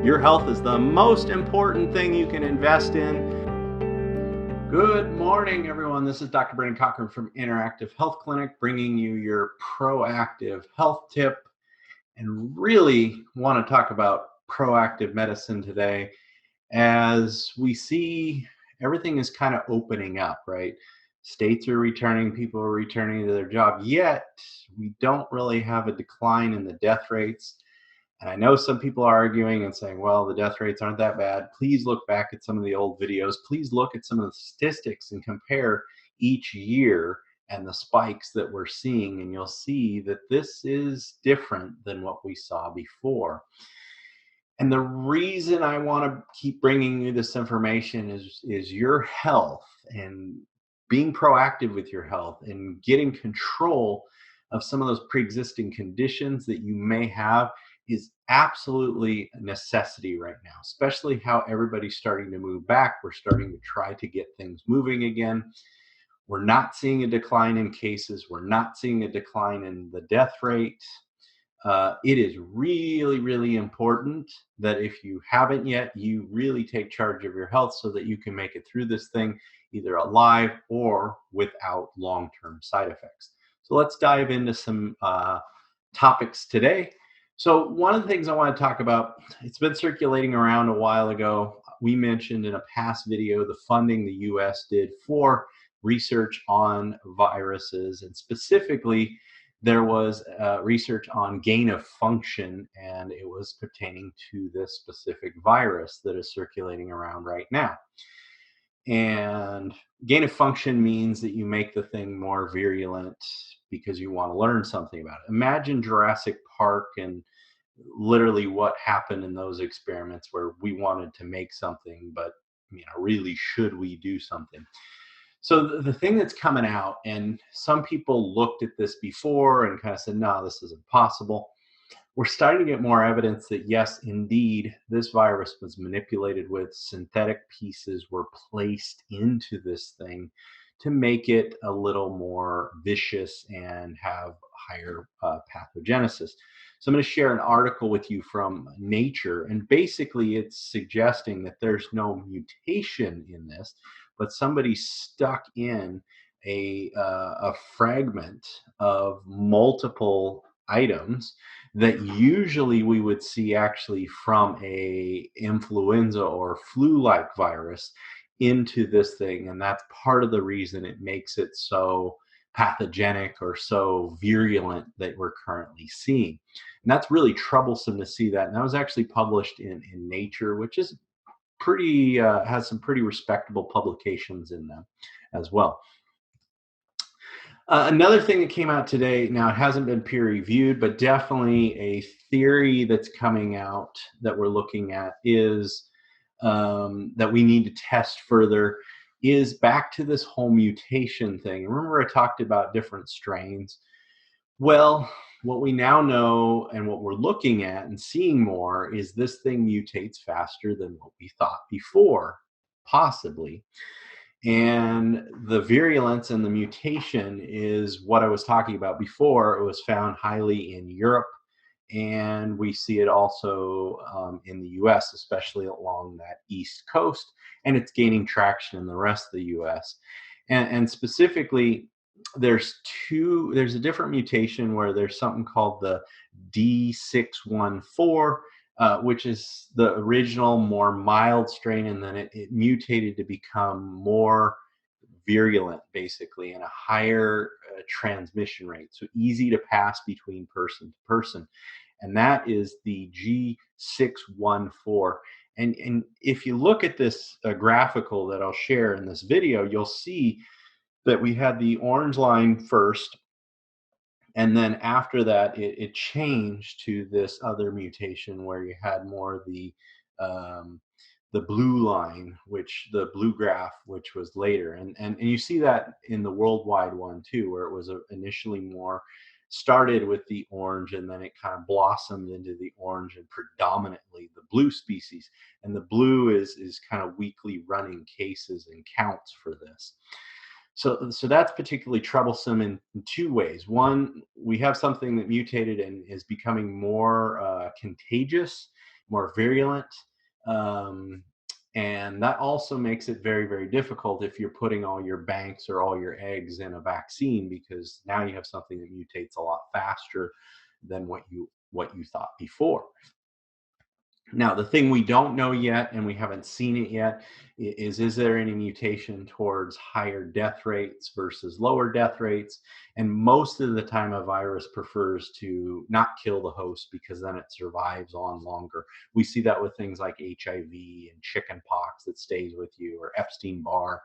Your health is the most important thing you can invest in. Good morning, everyone. This is Dr. Brandon Cochran from Interactive Health Clinic, bringing you your proactive health tip. And really want to talk about proactive medicine today as we see everything is kind of opening up, right? States are returning, people are returning to their job, yet we don't really have a decline in the death rates. And I know some people are arguing and saying, well, the death rates aren't that bad. Please look back at some of the old videos. Please look at some of the statistics and compare each year and the spikes that we're seeing. And you'll see that this is different than what we saw before. And the reason I want to keep bringing you this information is your health and being proactive with your health and getting control of some of those pre-existing conditions that you may have is absolutely a necessity right now, especially how everybody's starting to move back. We're starting to try to get things moving again. We're not seeing a decline in cases. We're not seeing a decline in the death rate. It is really, really important that if you haven't yet, you really take charge of your health so that you can make it through this thing either alive or without long-term side effects. So let's dive into some topics today. So one of the things I want to talk about, it's been circulating around a while ago. We mentioned in a past video the funding the US did for research on viruses, and specifically there was research on gain of function, and it was pertaining to this specific virus that is circulating around right now. And gain of function means that you make the thing more virulent because you want to learn something about it. Imagine Jurassic Park and literally what happened in those experiments where we wanted to make something, but really, should we do something? So the thing that's coming out, and some people looked at this before and kind of said, no, this is impossible. We're starting to get more evidence that yes, indeed, this virus was manipulated with synthetic pieces were placed into this thing to make it a little more vicious and have higher pathogenesis. So I'm going to share an article with you from Nature, and basically it's suggesting that there's no mutation in this, but somebody stuck in a fragment of multiple items that usually we would see actually from a influenza or flu-like virus into this thing, and that's part of the reason it makes it so pathogenic or so virulent that we're currently seeing. And that's really troublesome to see that. And that was actually published in Nature, which is pretty has some pretty respectable publications in them as well. Another thing that came out today, now it hasn't been peer reviewed, but definitely a theory that's coming out that we're looking at is that we need to test further is back to this whole mutation thing. Remember, I talked about different strains. Well, what we now know and what we're looking at and seeing more is this thing mutates faster than what we thought before, possibly. And the virulence and the mutation is what I was talking about before. It was found highly in Europe, and we see it also in the US, especially along that East Coast, and it's gaining traction in the rest of the US. And specifically, there's a different mutation where there's something called the D614, which is the original, more mild strain, and then it mutated to become more virulent, basically, and a higher transmission rate. So easy to pass between person to person. And that is the G614. And if you look at this graphical that I'll share in this video, you'll see that we had the orange line first, and then after that it changed to this other mutation where you had more um, the blue line, which the blue graph, which was later, and you see that in the worldwide one too, where it was initially more started with the orange and then it kind of blossomed into the orange and predominantly the blue species. And the blue is kind of weekly running cases and counts for this. So that's particularly troublesome in two ways. One, we have something that mutated and is becoming more contagious, more virulent. Um, and that also makes it very, very difficult if you're putting all your banks or all your eggs in a vaccine, because now you have something that mutates a lot faster than what you thought before. Now, the thing we don't know yet, and we haven't seen it yet, is there any mutation towards higher death rates versus lower death rates? And most of the time, a virus prefers to not kill the host because then it survives on longer. We see that with things like HIV and chickenpox that stays with you, or Epstein-Barr.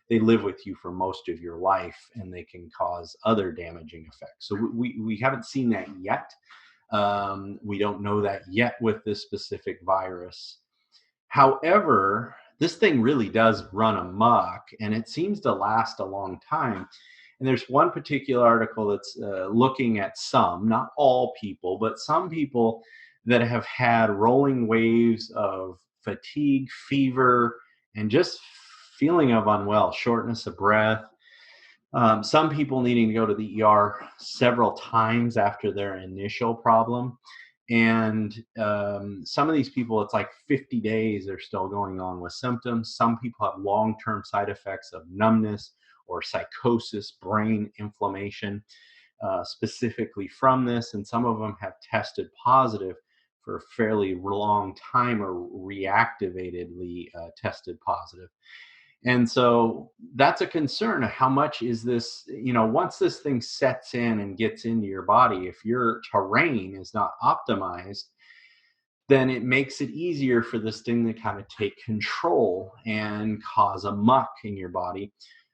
They live with you for most of your life, and they can cause other damaging effects. So we haven't seen that yet. We don't know that yet with this specific virus. However, this thing really does run amok, and it seems to last a long time. And there's one particular article that's looking at some, not all people, but some people that have had rolling waves of fatigue, fever, and just feeling of unwell, shortness of breath. Some people needing to go to the ER several times after their initial problem. And some of these people, it's like 50 days they're still going on with symptoms. Some people have long-term side effects of numbness or psychosis, brain inflammation, specifically from this. And some of them have tested positive for a fairly long time, or reactivatedly tested positive. And so that's a concern. How much is this, once this thing sets in and gets into your body, if your terrain is not optimized, then it makes it easier for this thing to kind of take control and cause a muck in your body.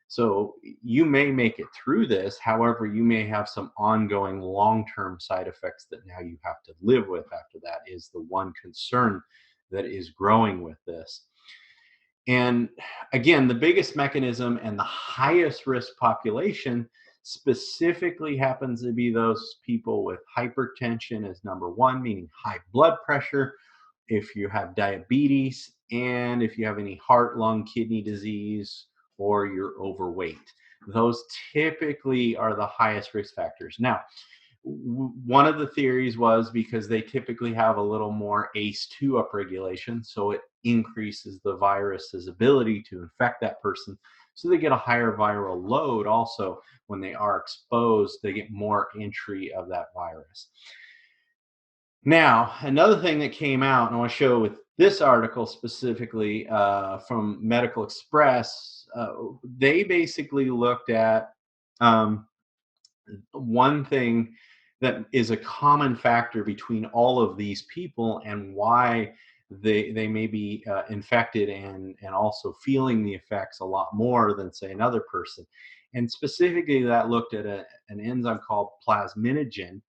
So you may make it through this. However, you may have some ongoing long-term side effects that now you have to live with after that, is the one concern that is growing with this. And again, the biggest mechanism and the highest risk population specifically happens to be those people with hypertension as number one, meaning high blood pressure, if you have diabetes, and if you have any heart, lung, kidney disease, or you're overweight. Those typically are the highest risk factors. Now, one of the theories was because they typically have a little more ACE2 upregulation, so it increases the virus's ability to infect that person. So they get a higher viral load also when they are exposed, they get more entry of that virus. Now, another thing that came out, and I want to show with this article specifically from Medical Express, they basically looked at one thing that is a common factor between all of these people and why they may be infected and also feeling the effects a lot more than, say, another person. And specifically, that looked at an enzyme called plasminogen,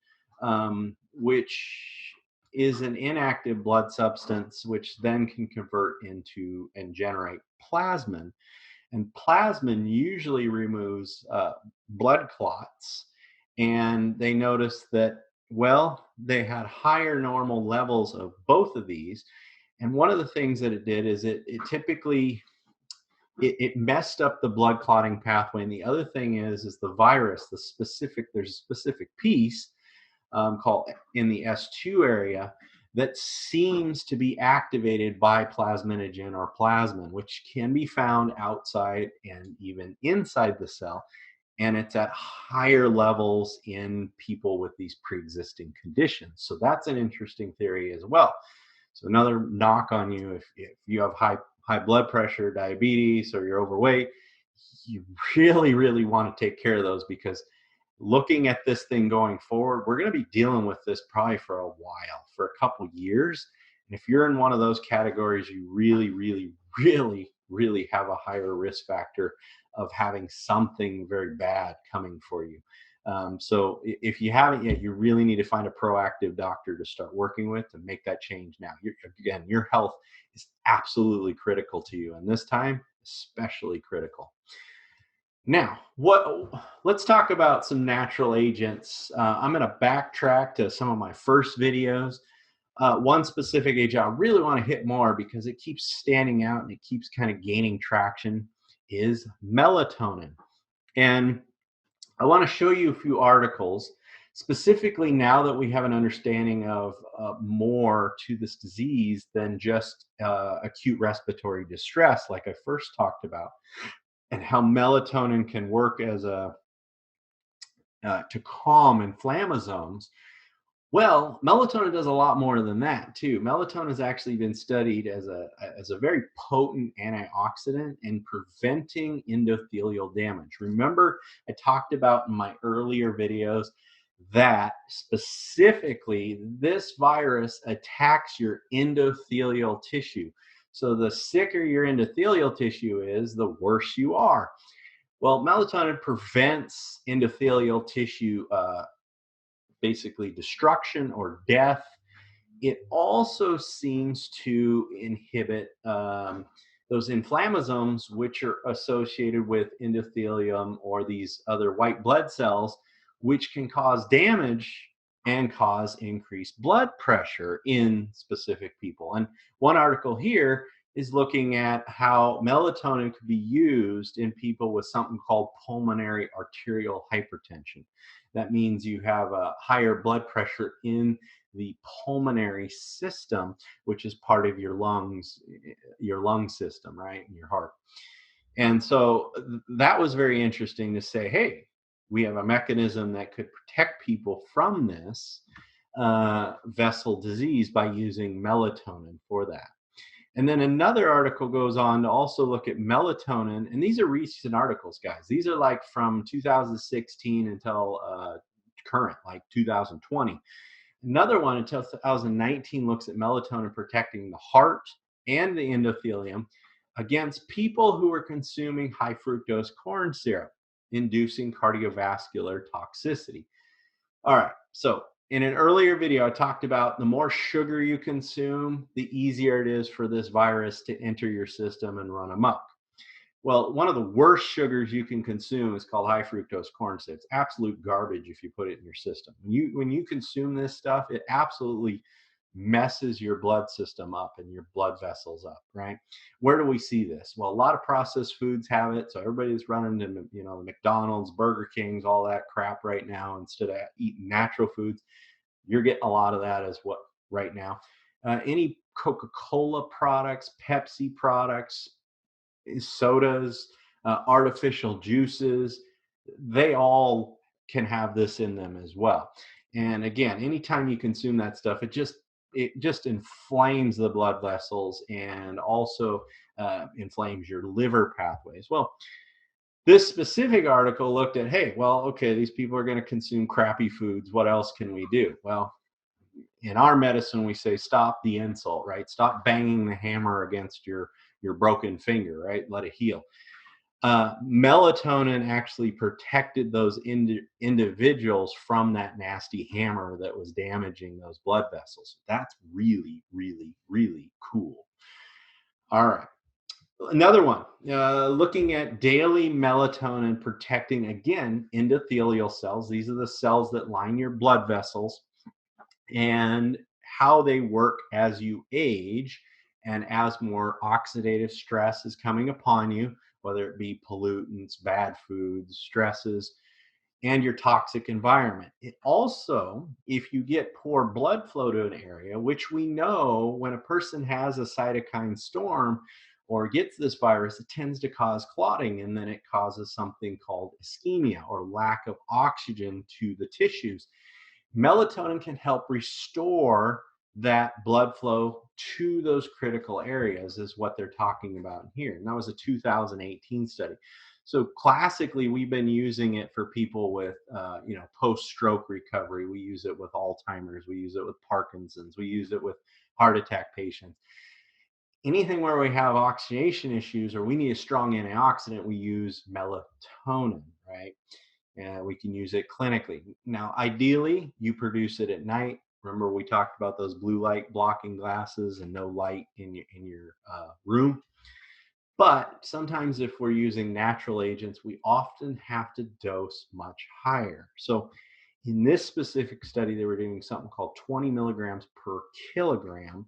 which is an inactive blood substance, which then can convert into and generate plasmin. And plasmin usually removes blood clots. And they noticed that, well, they had higher normal levels of both of these. And one of the things that it did is it typically it messed up the blood clotting pathway. And the other thing is the virus, there's a specific piece called in the S2 area that seems to be activated by plasminogen or plasmin, which can be found outside and even inside the cell. And it's at higher levels in people with these pre-existing conditions. So that's an interesting theory as well. So another knock on you, if you have high blood pressure, diabetes, or you're overweight, you really, really want to take care of those, because looking at this thing going forward, we're going to be dealing with this probably for a while, for a couple years. And if you're in one of those categories, you really, really, really, really have a higher risk factor of having something very bad coming for you. So if you haven't yet, you really need to find a proactive doctor to start working with to make that change now. Again, your health is absolutely critical to you, and this time, especially critical. Now, let's talk about some natural agents. I'm going to backtrack to some of my first videos. One specific agent I really want to hit more because it keeps standing out and it keeps kind of gaining traction is melatonin. And I want to show you a few articles specifically now that we have an understanding of more to this disease than just acute respiratory distress, like I first talked about, and how melatonin can work as a to calm inflammasomes. Well, melatonin does a lot more than that too. Melatonin has actually been studied as a very potent antioxidant in preventing endothelial damage. Remember, I talked about in my earlier videos that specifically this virus attacks your endothelial tissue. So the sicker your endothelial tissue is, the worse you are. Well, melatonin prevents endothelial tissue basically destruction or death. It also seems to inhibit those inflammasomes, which are associated with endothelium or these other white blood cells, which can cause damage and cause increased blood pressure in specific people. And one article here is looking at how melatonin could be used in people with something called pulmonary arterial hypertension. That means you have a higher blood pressure in the pulmonary system, which is part of your lungs, your lung system, right? And your heart. And so that was very interesting to say, hey, we have a mechanism that could protect people from this vessel disease by using melatonin for that. And then another article goes on to also look at melatonin. And these are recent articles, guys. These are like from 2016 until current, like 2020. Another one until 2019 looks at melatonin protecting the heart and the endothelium against people who are consuming high fructose corn syrup, inducing cardiovascular toxicity. All right, so in an earlier video, I talked about the more sugar you consume, the easier it is for this virus to enter your system and run amok. Well, one of the worst sugars you can consume is called high fructose corn syrup. It's absolute garbage if you put it in your system. When you consume this stuff, it absolutely messes your blood system up and your blood vessels up, right? Where do we see this? Well, a lot of processed foods have it. So everybody's running to, the McDonald's, Burger Kings, all that crap right now instead of eating natural foods. You're getting a lot of that as what right now. Any Coca-Cola products, Pepsi products, sodas, artificial juices, they all can have this in them as well. And again, anytime you consume that stuff, it just inflames the blood vessels and also inflames your liver pathways. Well, this specific article looked at, hey, well, okay, these people are going to consume crappy foods. What else can we do? Well, in our medicine, we say stop the insult, right? Stop banging the hammer against your broken finger, right? Let it heal. Melatonin actually protected those individuals from that nasty hammer that was damaging those blood vessels. That's really, really, really cool. All right. Another one, looking at daily melatonin protecting, again, endothelial cells. These are the cells that line your blood vessels and how they work as you age and as more oxidative stress is coming upon you, whether it be pollutants, bad foods, stresses, and your toxic environment. It also, if you get poor blood flow to an area, which we know when a person has a cytokine storm or gets this virus, it tends to cause clotting, and then it causes something called ischemia or lack of oxygen to the tissues. Melatonin can help restore that blood flow to those critical areas, is what they're talking about here. And that was a 2018 study. So classically, we've been using it for people with, post-stroke recovery. We use it with Alzheimer's. We use it with Parkinson's. We use it with heart attack patients. Anything where we have oxidation issues or we need a strong antioxidant, we use melatonin, right? And we can use it clinically. Now, ideally, you produce it at night. Remember, we talked about those blue light blocking glasses and no light in your room. But sometimes if we're using natural agents, we often have to dose much higher. So in this specific study, they were doing something called 20 milligrams per kilogram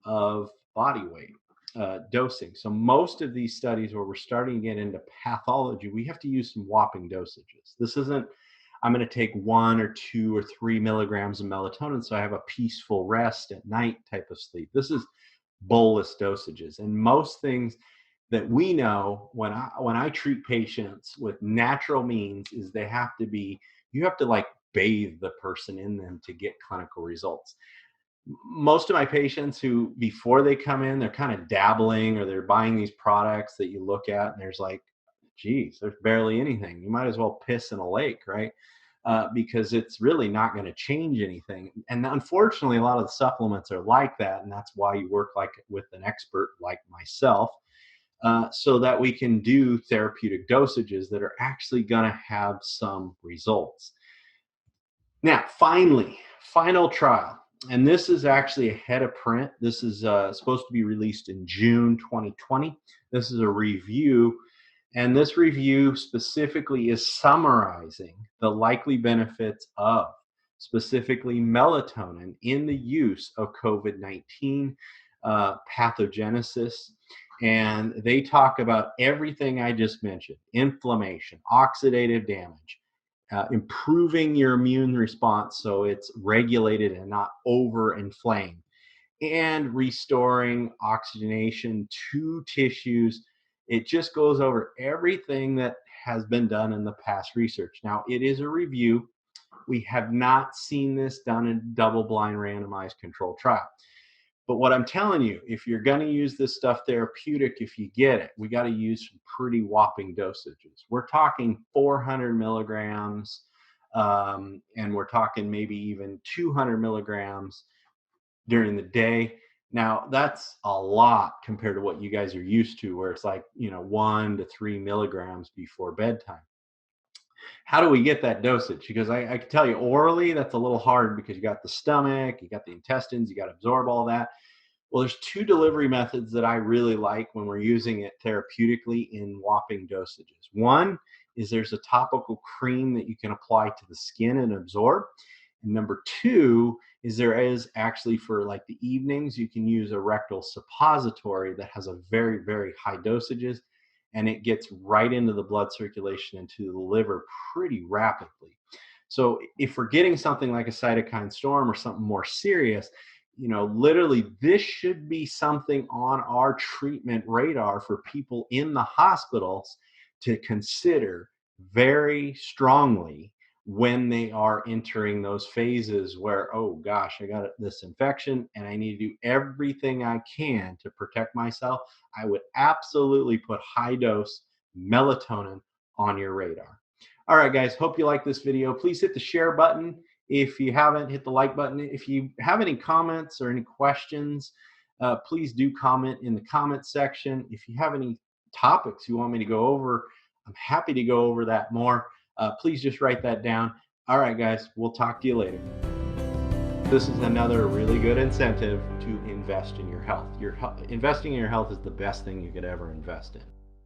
of body weight dosing. So most of these studies where we're starting to get into pathology, we have to use some whopping dosages. This isn't I'm going to take 1 or 2 or 3 milligrams of melatonin so I have a peaceful rest at night type of sleep. This is bolus dosages. And most things that we know when I treat patients with natural means is you have to like bathe the person in them to get clinical results. Most of my patients who before they come in, they're kind of dabbling or they're buying these products that you look at and there's like, geez, there's barely anything. You might as well piss in a lake, right? Because it's really not going to change anything. And unfortunately, a lot of the supplements are like that, and that's why you work like with an expert like myself, so that we can do therapeutic dosages that are actually going to have some results. Now, final trial. And this is actually ahead of print. This is supposed to be released in June 2020. This is a review. And this review specifically is summarizing the likely benefits of specifically melatonin in the use of COVID-19 pathogenesis. And they talk about everything I just mentioned: inflammation, oxidative damage, improving your immune response so it's regulated and not over inflamed, and restoring oxygenation to tissues. It just goes over everything that has been done in the past research. Now, it is a review. We have not seen this done in double-blind randomized controlled trial. But what I'm telling you, if you're going to use this stuff therapeutic, if you get it, we got to use some pretty whopping dosages. We're talking 400 milligrams, and we're talking maybe even 200 milligrams during the day. Now, that's a lot compared to what you guys are used to, where it's like, 1 to 3 milligrams before bedtime. How do we get that dosage? Because I can tell you orally, that's a little hard because you got the stomach, you got the intestines, you got to absorb all that. Well, there's 2 delivery methods that I really like when we're using it therapeutically in whopping dosages. One is there's a topical cream that you can apply to the skin and absorb. And number 2 is there is actually, for like the evenings, you can use a rectal suppository that has a very, very high dosages, and it gets right into the blood circulation into the liver pretty rapidly. So if we're getting something like a cytokine storm or something more serious, literally this should be something on our treatment radar for people in the hospitals to consider very strongly when they are entering those phases where, oh gosh, I got this infection and I need to do everything I can to protect myself. I would absolutely put high dose melatonin on your radar. All right, guys, hope you like this video. Please hit the share button. If you haven't, hit the like button. If you have any comments or any questions, please do comment in the comment section. If you have any topics you want me to go over, I'm happy to go over that more. Please just write that down. All right, guys, we'll talk to you later. This is another really good incentive to invest in your health. Investing in your health is the best thing you could ever invest in.